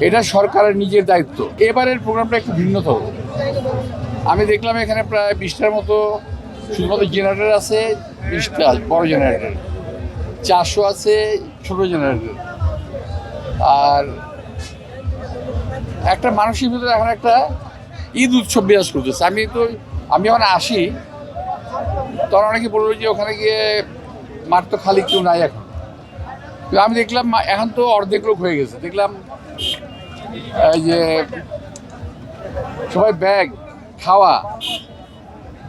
এটা সরকারের নিজের দায়িত্ব। এবারের প্রোগ্রামটা একটু ভিন্নতর। আমি দেখলাম এখানে প্রায় 20টার মতো শুধুমাত্র জেনারেটর আছে, 20টা বড় জেনারেটর, 400 আছে ছোট জেনারেটর। আর একটা মানুষের ভিতরে এখন একটা ঈদ উৎসব বিরাজ করতেছে। আমি যখন আসি তখন অনেকে বললো যে ওখানে গিয়ে মাঠ তো খালি, কেউ নাই এখন। কিন্তু আমি দেখলাম এখন তো অর্ধেক লোক হয়ে গেছে। দেখলাম এই যে সবাই ব্যাগ, খাওয়া,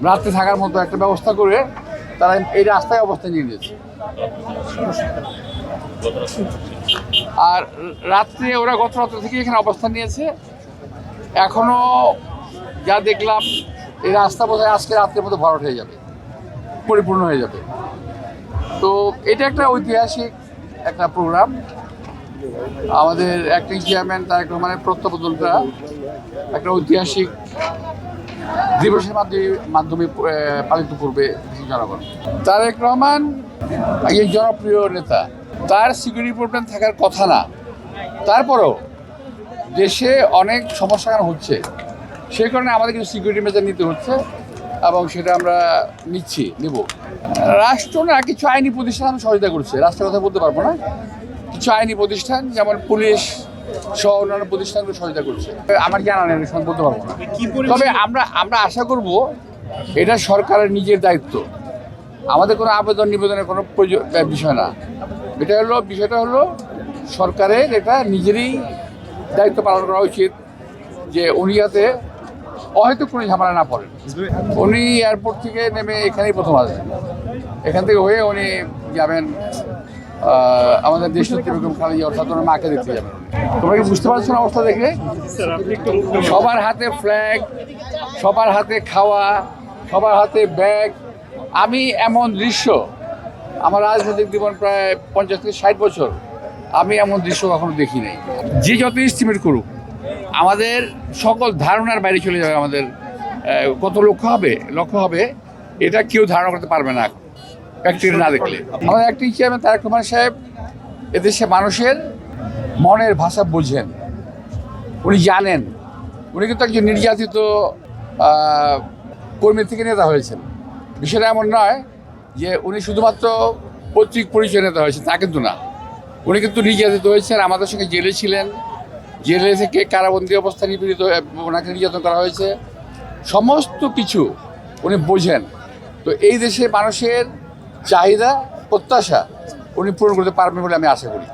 রাত্রে থাকার মতো একটা ব্যবস্থা করে তারা এই রাস্তায় অবস্থান নিয়ে নিয়েছে। আর রাত্রে ওরা গত রাত্রে থেকে এখানে অবস্থান নিয়েছে। এখনো যা দেখলাম এই রাস্তা বোধহয় আজকে রাত্রের মতো ভরাট হয়ে যাবে, পরিপূর্ণ হয়ে যাবে। তো এটা একটা ঐতিহাসিক একটা প্রোগ্রাম। আমাদের অ্যাক্টিং চেয়ারম্যান তারেক রহমানের প্রত্যাবর্তনটা একটা ঐতিহাসিক দিবসের মাধ্যমে পালিত করবে জনগণ। তারেক রহমান একজন জনপ্রিয় নেতা, তার সিকিউরিটি প্রবলেম থাকার কথা না। তারপরেও দেশে অনেক সমস্যা হচ্ছে, সেই কারণে আমাদের কিছু সিকিউরিটি মেজার নিতে হচ্ছে এবং সেটা আমরা নেব। রাষ্ট্র না, কিছু আইনি প্রতিষ্ঠান সহযোগিতা করছে। রাষ্ট্রের কথা বলতে পারবো না। কিছু আইনি প্রতিষ্ঠান যেমন পুলিশ সহ অন্যান্য প্রতিষ্ঠানগুলো সহযোগিতা করছে। আমার জানা নেই, বলতে পারবো না। তবে আমরা আশা করব এটা সরকারের নিজের দায়িত্ব। আমাদের কোনো আবেদন নিবেদনের কোনো বিষয় না। বিষয়টা হলো সরকারের এটা নিজেরই দায়িত্ব পালন করা উচিত, যে উনি যাতে হয়তো কোনো ঝামেলা না পড়েন। উনি এয়ারপোর্ট থেকে নেমে এখানেই প্রথম আসবেন। এখান থেকে হয়ে উনি যাবেন আমাদের দেশনেত্রী বেগম খালেদা অর্থাৎ ওনার মাকে দেখতে যাবেন। তোমরা কি বুঝতে পারছো না অবস্থা দেখে? সবার হাতে ফ্ল্যাগ, সবার হাতে খাওয়া, সবার হাতে ব্যাগ। আমি এমন দৃশ্য, আমার রাজনৈতিক জীবন প্রায় 50 থেকে 60 বছর, আমি এমন দৃশ্য কখনো দেখি নাই। যে যত এস্টিমেট করুক, আমাদের সকল ধারণার বাইরে চলে যাবে। আমাদের কত লক্ষ্য হবে এটা কেউ ধারণা করতে পারবে না প্র্যাকটিক্যালি না দেখলে। আমাদের অ্যাক্টিং চেয়ারম্যান তারেক রহমান সাহেব এদেশে মানুষের মনের ভাষা বোঝেন, উনি জানেন। উনি কিন্তু একজন নির্যাতিত কর্মী থেকে নেতা হয়েছেন। বিষয়টা এমন নয় যে উনি শুধুমাত্র পৈতৃক পরিচয় নেতা হয়েছেন, তা কিন্তু না। উনি কিন্তু নির্যাতিত হয়েছেন, আমাদের সঙ্গে জেলে ছিলেন। জেলে থেকে কারাবন্দী অবস্থায় ওনাকে নির্যাতন করা হয়েছে। সমস্ত কিছু উনি বোঝেন। তো এই দেশে মানুষের চাহিদা, প্রত্যাশা উনি পূরণ করতে পারবেন বলে আমি আশা করি।